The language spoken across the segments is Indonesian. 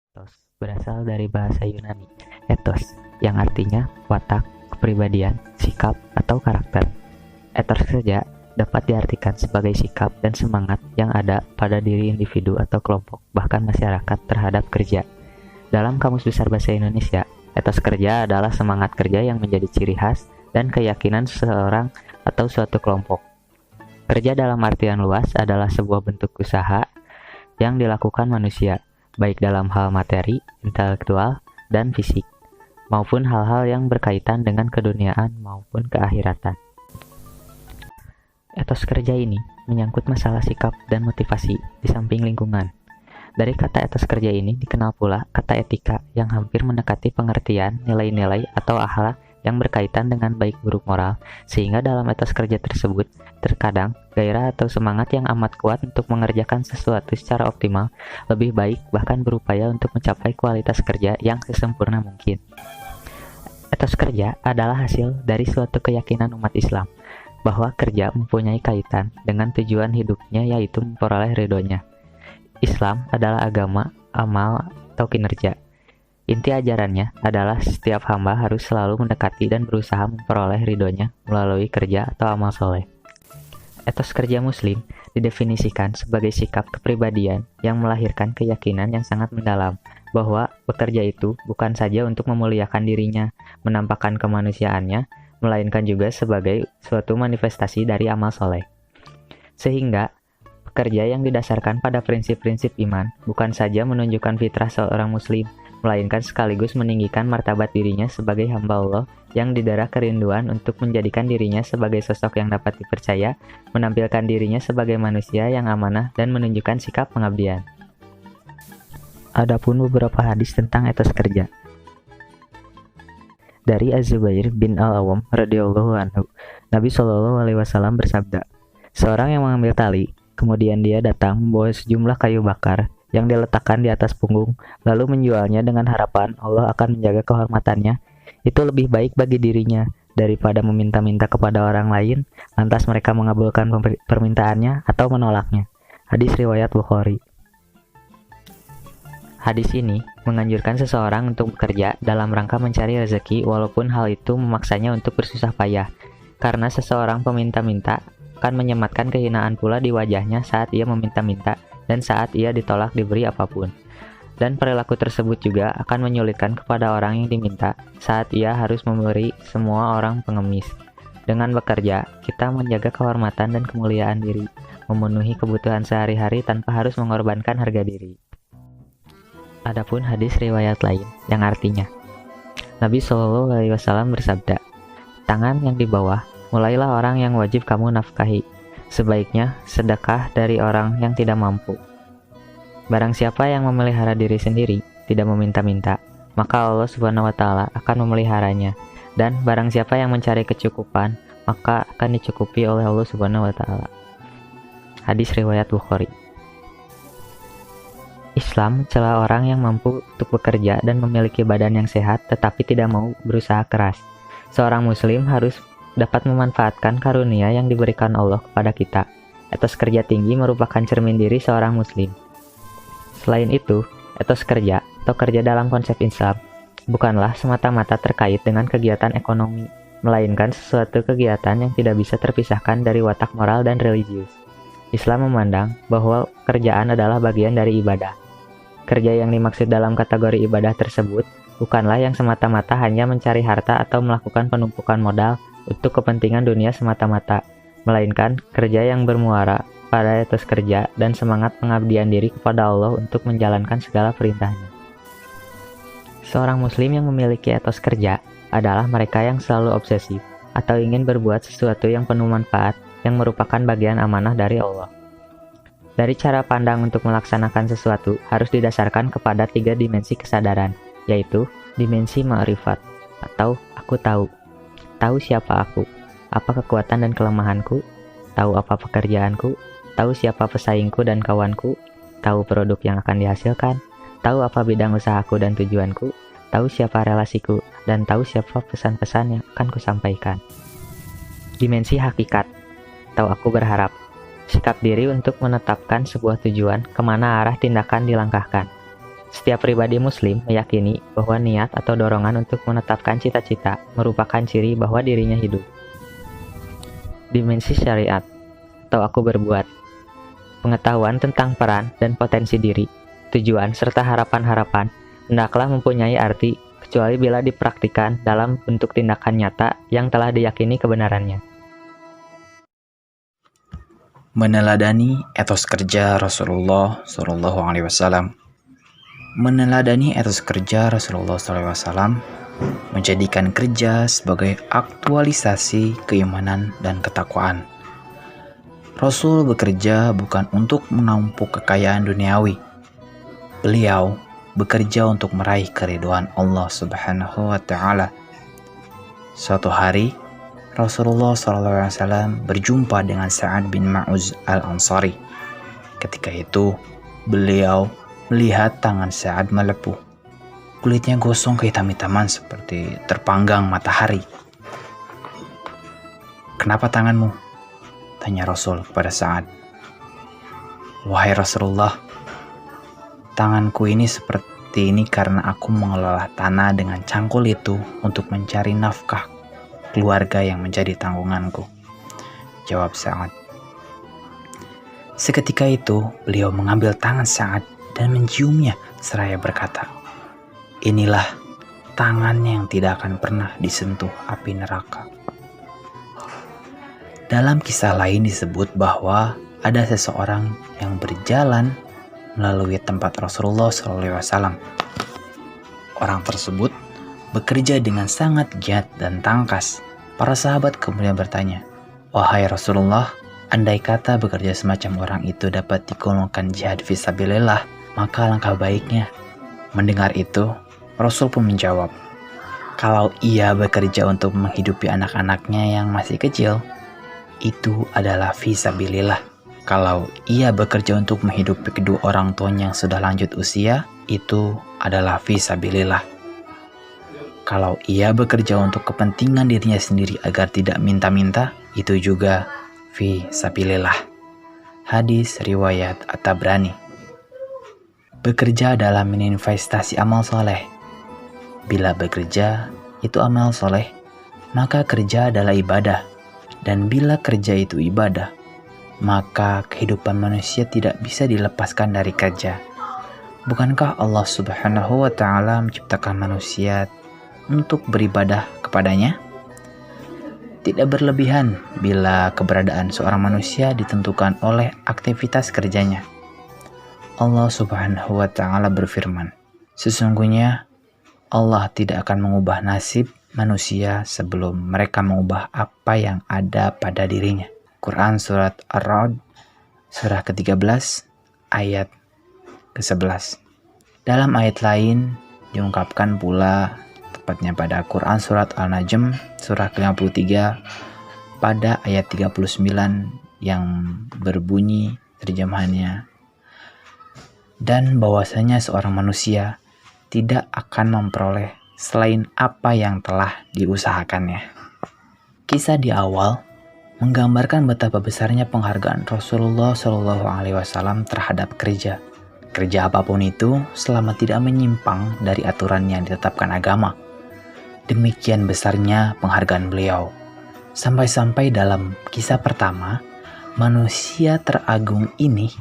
Ethos berasal dari bahasa Yunani, ethos, yang artinya watak, kepribadian, sikap, atau karakter. Ethos kerja dapat diartikan sebagai sikap dan semangat yang ada pada diri individu atau kelompok, bahkan masyarakat terhadap kerja. Dalam Kamus Besar Bahasa Indonesia, ethos kerja adalah semangat kerja yang menjadi ciri khas dan keyakinan seseorang atau suatu kelompok. Kerja dalam artian luas adalah sebuah bentuk usaha yang dilakukan manusia, baik dalam hal materi, intelektual, dan fisik, maupun hal-hal yang berkaitan dengan keduniaan maupun keakhiratan. Etos kerja ini menyangkut masalah sikap dan motivasi di samping lingkungan. Dari kata etos kerja ini dikenal pula kata etika yang hampir mendekati pengertian nilai-nilai atau akhlak yang berkaitan dengan baik buruk moral, sehingga dalam etos kerja tersebut terkadang gairah atau semangat yang amat kuat untuk mengerjakan sesuatu secara optimal, lebih baik, bahkan berupaya untuk mencapai kualitas kerja yang sesempurna mungkin. Etos kerja adalah hasil dari suatu keyakinan umat Islam bahwa kerja mempunyai kaitan dengan tujuan hidupnya, yaitu memperoleh ridhonya. Islam adalah agama, amal, atau kinerja. Inti ajarannya adalah setiap hamba harus selalu mendekati dan berusaha memperoleh ridhonya melalui kerja atau amal soleh. Etos kerja Muslim didefinisikan sebagai sikap kepribadian yang melahirkan keyakinan yang sangat mendalam bahwa bekerja itu bukan saja untuk memuliakan dirinya, menampakkan kemanusiaannya, melainkan juga sebagai suatu manifestasi dari amal soleh. Sehingga pekerja yang didasarkan pada prinsip-prinsip iman bukan saja menunjukkan fitrah seorang muslim, melainkan sekaligus meninggikan martabat dirinya sebagai hamba Allah yang didera kerinduan untuk menjadikan dirinya sebagai sosok yang dapat dipercaya, menampilkan dirinya sebagai manusia yang amanah, dan menunjukkan sikap pengabdian. Adapun beberapa hadis tentang etos kerja. Dari Az-Zubair bin Al-Awwam radhiyallahu anhu, Nabi Shallallahu alaihi wasallam bersabda, "Seorang yang mengambil tali, kemudian dia datang membawa sejumlah kayu bakar yang diletakkan di atas punggung, lalu menjualnya dengan harapan Allah akan menjaga kehormatannya, itu lebih baik bagi dirinya daripada meminta-minta kepada orang lain, lantas mereka mengabulkan permintaannya atau menolaknya." Hadis riwayat Bukhari. Hadis ini menganjurkan seseorang untuk bekerja dalam rangka mencari rezeki, walaupun hal itu memaksanya untuk bersusah payah, karena seseorang peminta-minta akan menyematkan kehinaan pula di wajahnya saat ia meminta-minta dan saat ia ditolak diberi apapun. Dan perilaku tersebut juga akan menyulitkan kepada orang yang diminta saat ia harus memberi semua orang pengemis. Dengan bekerja, kita menjaga kehormatan dan kemuliaan diri, memenuhi kebutuhan sehari-hari tanpa harus mengorbankan harga diri. Adapun hadis riwayat lain yang artinya, Nabi Shallallahu alaihi wasallam bersabda, "Tangan yang di bawah, mulailah orang yang wajib kamu nafkahi. Sebaiknya sedekah dari orang yang tidak mampu. Barang siapa yang memelihara diri sendiri, tidak meminta-minta, maka Allah Subhanahu wa Ta'ala akan memeliharanya. Dan barang siapa yang mencari kecukupan, maka akan dicukupi oleh Allah Subhanahu wa Ta'ala." Hadis riwayat Bukhari. Islam mencela orang yang mampu untuk bekerja dan memiliki badan yang sehat tetapi tidak mau berusaha keras. Seorang muslim harus dapat memanfaatkan karunia yang diberikan Allah kepada kita. Etos kerja tinggi merupakan cermin diri seorang muslim. Selain itu, etos kerja atau kerja dalam konsep Islam bukanlah semata-mata terkait dengan kegiatan ekonomi, melainkan sesuatu kegiatan yang tidak bisa terpisahkan dari watak moral dan religius. Islam memandang bahwa kerjaan adalah bagian dari ibadah. Kerja yang dimaksud dalam kategori ibadah tersebut bukanlah yang semata-mata hanya mencari harta atau melakukan penumpukan modal untuk kepentingan dunia semata-mata, melainkan kerja yang bermuara pada etos kerja dan semangat pengabdian diri kepada Allah untuk menjalankan segala perintahnya. Seorang muslim yang memiliki etos kerja adalah mereka yang selalu obsesif atau ingin berbuat sesuatu yang penuh manfaat yang merupakan bagian amanah dari Allah. Dari cara pandang untuk melaksanakan sesuatu harus didasarkan kepada 3 dimensi kesadaran, yaitu dimensi ma'rifat atau aku tahu. Tahu siapa aku, apa kekuatan dan kelemahanku, tahu apa pekerjaanku, tahu siapa pesaingku dan kawanku, tahu produk yang akan dihasilkan, tahu apa bidang usahaku dan tujuanku, tahu siapa relasiku, dan tahu siapa pesan-pesan yang akan kusampaikan. Dimensi hakikat, atau aku berharap, sikap diri untuk menetapkan sebuah tujuan kemana arah tindakan dilangkahkan. Setiap pribadi muslim meyakini bahwa niat atau dorongan untuk menetapkan cita-cita merupakan ciri bahwa dirinya hidup. Dimensi syariat atau aku berbuat. Pengetahuan tentang peran dan potensi diri, tujuan serta harapan-harapan hendaklah mempunyai arti kecuali bila dipraktikkan dalam bentuk tindakan nyata yang telah diyakini kebenarannya. Meneladani etos kerja Rasulullah SAW. Meneladani etos kerja Rasulullah SAW menjadikan kerja sebagai aktualisasi keimanan dan ketakwaan. Rasul bekerja bukan untuk menumpuk kekayaan duniawi. Beliau bekerja untuk meraih keridhaan Allah Subhanahu wa Ta'ala. Suatu hari, Rasulullah SAW berjumpa dengan Sa'ad bin Mu'adz al-Ansari. Ketika itu, beliau melihat tangan Sa'ad melepuh. Kulitnya gosong kehitam-hitaman seperti terpanggang matahari. "Kenapa tanganmu?" tanya Rasul kepada Sa'ad. "Wahai Rasulullah, tanganku ini seperti ini karena aku mengelola tanah dengan cangkul itu untuk mencari nafkah keluarga yang menjadi tanggunganku," jawab Sa'ad. Seketika itu, beliau mengambil tangan Sa'ad dan menciumnya seraya berkata, "Inilah tangan yang tidak akan pernah disentuh api neraka." Dalam kisah lain disebut bahwa ada seseorang yang berjalan melalui tempat Rasulullah SAW. Orang tersebut bekerja dengan sangat giat dan tangkas. Para sahabat kemudian bertanya, "Wahai Rasulullah, andai kata bekerja semacam orang itu dapat digolongkan jihad fisabilillah, maka alangkah baiknya." Mendengar itu, Rasul pun menjawab, "Kalau ia bekerja untuk menghidupi anak-anaknya yang masih kecil, itu adalah fisabilillah. Kalau ia bekerja untuk menghidupi kedua orang tuanya yang sudah lanjut usia, itu adalah fisabilillah. Kalau ia bekerja untuk kepentingan dirinya sendiri agar tidak minta-minta, itu juga fisabilillah." Hadis riwayat At-Tabrani. Bekerja adalah meninvestasi amal soleh. Bila bekerja itu amal soleh, maka kerja adalah ibadah. Dan bila kerja itu ibadah, maka kehidupan manusia tidak bisa dilepaskan dari kerja. Bukankah Allah Subhanahu wa Ta'ala menciptakan manusia untuk beribadah kepadanya? Tidak berlebihan bila keberadaan seorang manusia ditentukan oleh aktivitas kerjanya. Allah Subhanahu wa Ta'ala berfirman, "Sesungguhnya Allah tidak akan mengubah nasib manusia sebelum mereka mengubah apa yang ada pada dirinya." Quran Surat Ar-Ra'd, surah ke-13, ayat ke-11. Dalam ayat lain diungkapkan pula, tepatnya pada Quran Surat Al-Najm, surah ke-53, pada ayat 39 yang berbunyi terjemahannya, "Dan bahwasanya seorang manusia tidak akan memperoleh selain apa yang telah diusahakannya." Kisah di awal menggambarkan betapa besarnya penghargaan Rasulullah SAW terhadap kerja. Kerja apapun itu selama tidak menyimpang dari aturan yang ditetapkan agama. Demikian besarnya penghargaan beliau. Sampai-sampai dalam kisah pertama, manusia teragung ini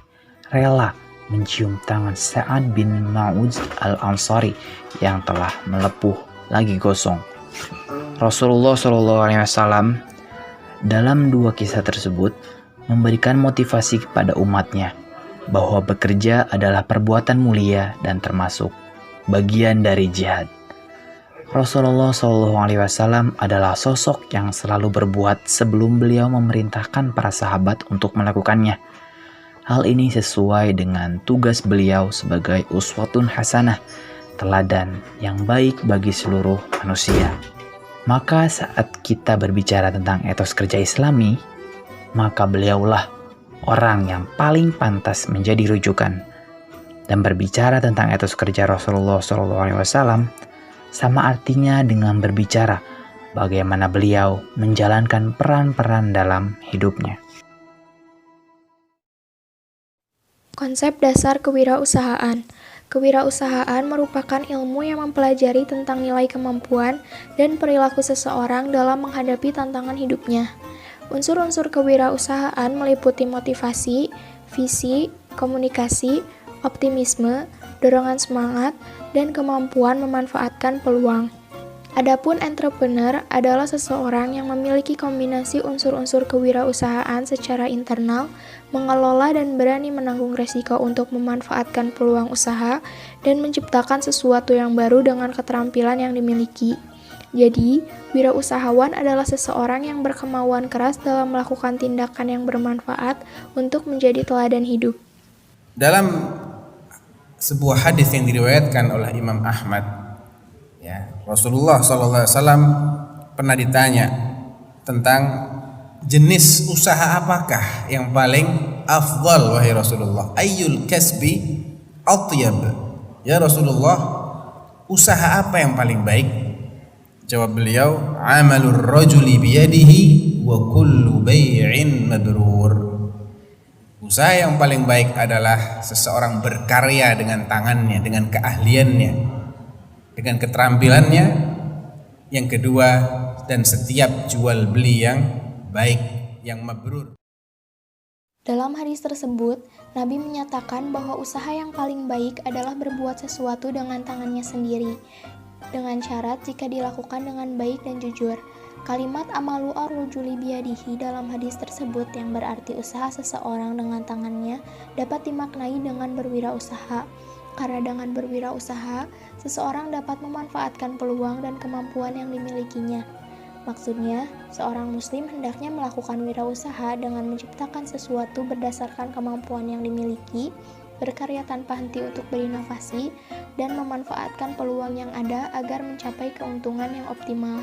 rela mencium tangan Sa'ad bin Mu'adz al-Ansari yang telah melepuh lagi gosong. Rasulullah SAW dalam dua kisah tersebut memberikan motivasi kepada umatnya bahwa bekerja adalah perbuatan mulia dan termasuk bagian dari jihad. Rasulullah SAW adalah sosok yang selalu berbuat sebelum beliau memerintahkan para sahabat untuk melakukannya. Hal ini sesuai dengan tugas beliau sebagai uswatun hasanah, teladan yang baik bagi seluruh manusia. Maka saat kita berbicara tentang etos kerja Islami, maka beliaulah orang yang paling pantas menjadi rujukan. Dan berbicara tentang etos kerja Rasulullah SAW sama artinya dengan berbicara bagaimana beliau menjalankan peran-peran dalam hidupnya. Konsep dasar kewirausahaan. Kewirausahaan merupakan ilmu yang mempelajari tentang nilai kemampuan dan perilaku seseorang dalam menghadapi tantangan hidupnya. Unsur-unsur kewirausahaan meliputi motivasi, visi, komunikasi, optimisme, dorongan semangat, dan kemampuan memanfaatkan peluang. Adapun entrepreneur adalah seseorang yang memiliki kombinasi unsur-unsur kewirausahaan secara internal, mengelola dan berani menanggung resiko untuk memanfaatkan peluang usaha, dan menciptakan sesuatu yang baru dengan keterampilan yang dimiliki. Jadi, wirausahawan adalah seseorang yang berkemauan keras dalam melakukan tindakan yang bermanfaat untuk menjadi teladan hidup. Dalam sebuah hadis yang diriwayatkan oleh Imam Ahmad, Rasulullah SAW pernah ditanya tentang jenis usaha apakah yang paling afdal wahai Rasulullah, ayyul kasbi atyab, ya Rasulullah, usaha apa yang paling baik? Jawab beliau, amalur rajuli biyadihi wa kullu bai'in mabrur. Usaha yang paling baik adalah seseorang berkarya dengan tangannya, dengan keahliannya, dengan keterampilannya. Yang kedua, dan setiap jual beli yang baik, yang mabrur. Dalam hadis tersebut, Nabi menyatakan bahwa usaha yang paling baik adalah berbuat sesuatu dengan tangannya sendiri, dengan syarat jika dilakukan dengan baik dan jujur. Kalimat amalu ar-rajuli biyadihi dalam hadis tersebut yang berarti usaha seseorang dengan tangannya dapat dimaknai dengan berwirausaha. Karena dengan berwirausaha, seseorang dapat memanfaatkan peluang dan kemampuan yang dimilikinya. Maksudnya, seorang muslim hendaknya melakukan wirausaha dengan menciptakan sesuatu berdasarkan kemampuan yang dimiliki, berkarya tanpa henti untuk berinovasi, dan memanfaatkan peluang yang ada agar mencapai keuntungan yang optimal.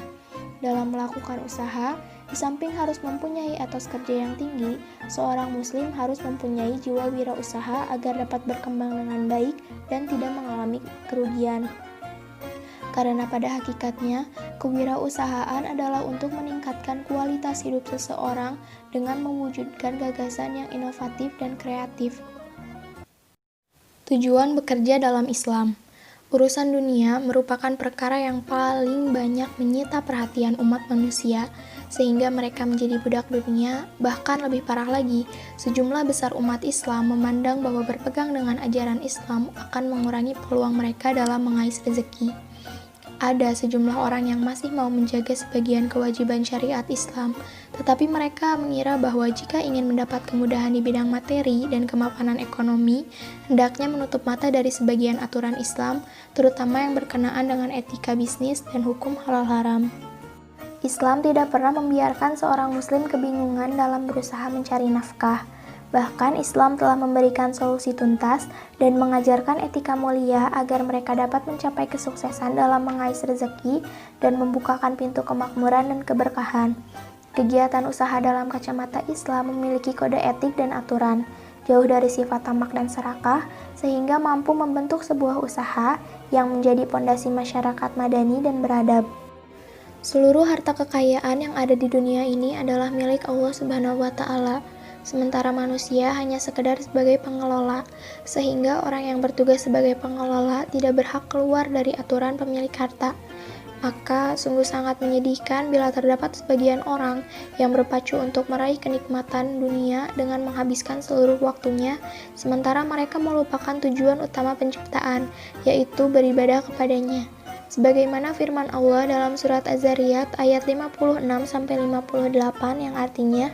Dalam melakukan usaha, di samping harus mempunyai etos kerja yang tinggi, seorang muslim harus mempunyai jiwa wirausaha agar dapat berkembang dengan baik dan tidak mengalami kerugian. Karena pada hakikatnya, kewirausahaan adalah untuk meningkatkan kualitas hidup seseorang dengan mewujudkan gagasan yang inovatif dan kreatif. Tujuan bekerja dalam Islam. Urusan dunia merupakan perkara yang paling banyak menyita perhatian umat manusia, sehingga mereka menjadi budak dunia. Bahkan lebih parah lagi, sejumlah besar umat Islam memandang bahwa berpegang dengan ajaran Islam akan mengurangi peluang mereka dalam mengais rezeki. Ada sejumlah orang yang masih mau menjaga sebagian kewajiban syariat Islam, tetapi mereka mengira bahwa jika ingin mendapat kemudahan di bidang materi dan kemapanan ekonomi, hendaknya menutup mata dari sebagian aturan Islam, terutama yang berkenaan dengan etika bisnis dan hukum halal haram. Islam tidak pernah membiarkan seorang muslim kebingungan dalam berusaha mencari nafkah. Bahkan Islam telah memberikan solusi tuntas dan mengajarkan etika mulia agar mereka dapat mencapai kesuksesan dalam mengais rezeki dan membukakan pintu kemakmuran dan keberkahan. Kegiatan usaha dalam kacamata Islam memiliki kode etik dan aturan, jauh dari sifat tamak dan serakah, sehingga mampu membentuk sebuah usaha yang menjadi pondasi masyarakat madani dan beradab. Seluruh harta kekayaan yang ada di dunia ini adalah milik Allah Subhanahu wa Ta'ala. Sementara manusia hanya sekedar sebagai pengelola, sehingga orang yang bertugas sebagai pengelola tidak berhak keluar dari aturan pemilik harta. Maka sungguh sangat menyedihkan bila terdapat sebagian orang yang berpacu untuk meraih kenikmatan dunia dengan menghabiskan seluruh waktunya, sementara mereka melupakan tujuan utama penciptaan, yaitu beribadah kepadanya. Sebagaimana firman Allah dalam surat Az-Zariyat ayat 56-58 yang artinya,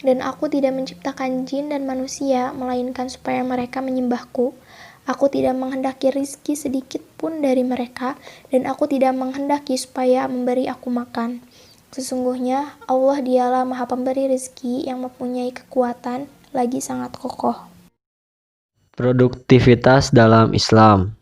"Dan aku tidak menciptakan jin dan manusia, melainkan supaya mereka menyembahku. Aku tidak menghendaki rizki sedikit pun dari mereka, dan aku tidak menghendaki supaya memberi aku makan. Sesungguhnya Allah dialah maha pemberi rizki yang mempunyai kekuatan, lagi sangat kokoh." Produktivitas dalam Islam.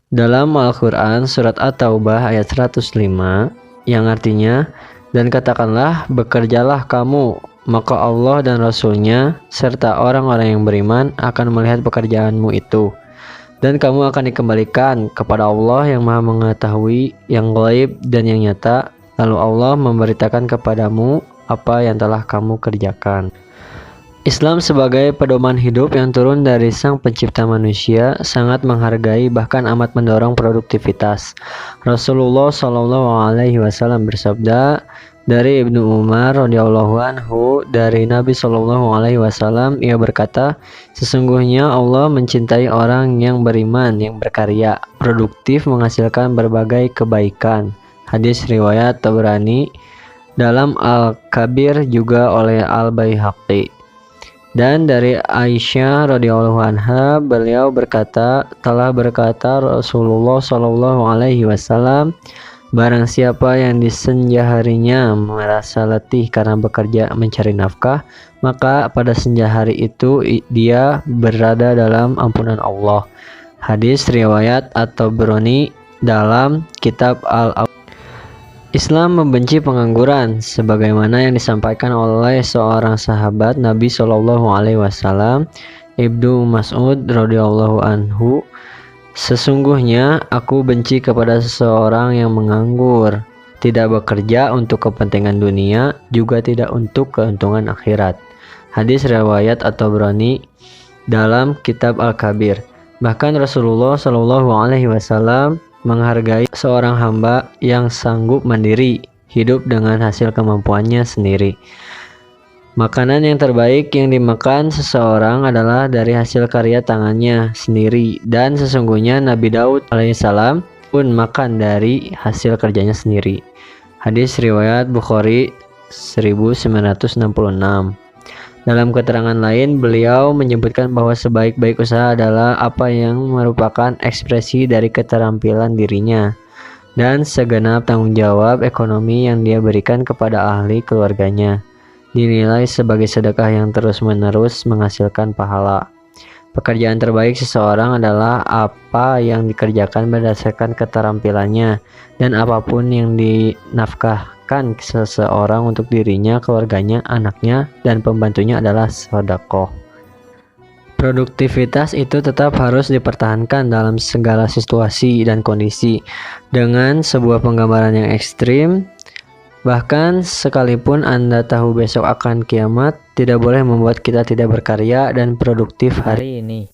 Dalam Al-Quran surat At-Taubah ayat 105 yang artinya, "Dan katakanlah bekerjalah kamu, maka Allah dan Rasul-Nya serta orang-orang yang beriman akan melihat pekerjaanmu itu, dan kamu akan dikembalikan kepada Allah yang maha mengetahui yang gaib dan yang nyata, lalu Allah memberitakan kepadamu apa yang telah kamu kerjakan." Islam sebagai pedoman hidup yang turun dari Sang Pencipta manusia sangat menghargai bahkan amat mendorong produktivitas. Rasulullah Shallallahu Alaihi Wasallam bersabda dari Ibnu Umar radhiyallahu anhu dari Nabi Shallallahu Alaihi Wasallam, ia berkata, sesungguhnya Allah mencintai orang yang beriman, yang berkarya, produktif, menghasilkan berbagai kebaikan. Hadis riwayat Tabrani dalam Al-Kabir juga oleh Al-Baihaqi. Dan dari Aisyah radhiyallahu anha, beliau berkata, telah berkata Rasulullah Shallallahu Alaihi Wasallam, barang siapa yang di senja harinya merasa letih karena bekerja mencari nafkah, maka pada senja hari itu dia berada dalam ampunan Allah. Hadis riwayat At-Tabrani dalam kitab Islam membenci pengangguran, sebagaimana yang disampaikan oleh seorang sahabat Nabi Shallallahu Alaihi Wasallam, Ibnu Mas'ud radhiyallahu anhu. Sesungguhnya aku benci kepada seseorang yang menganggur, tidak bekerja untuk kepentingan dunia, juga tidak untuk keuntungan akhirat. Hadis riwayat At-Tabrani dalam kitab Al-Kabir. Bahkan Rasulullah Shallallahu Alaihi Wasallam menghargai seorang hamba yang sanggup mandiri, hidup dengan hasil kemampuannya sendiri. Makanan yang terbaik yang dimakan seseorang adalah dari hasil karya tangannya sendiri, dan sesungguhnya Nabi Daud alaihissalam pun makan dari hasil kerjanya sendiri. Hadis riwayat Bukhari 1966. Dalam keterangan lain, beliau menyebutkan bahwa sebaik-baik usaha adalah apa yang merupakan ekspresi dari keterampilan dirinya dan segenap tanggung jawab ekonomi yang dia berikan kepada ahli keluarganya, dinilai sebagai sedekah yang terus-menerus menghasilkan pahala. Pekerjaan terbaik seseorang adalah apa yang dikerjakan berdasarkan keterampilannya, dan apapun yang dinafkahkan seseorang untuk dirinya, keluarganya, anaknya, dan pembantunya adalah sedekah. Produktivitas itu tetap harus dipertahankan dalam segala situasi dan kondisi. Dengan sebuah penggambaran yang ekstrim, bahkan sekalipun Anda tahu besok akan kiamat, tidak boleh membuat kita tidak berkarya dan produktif hari ini.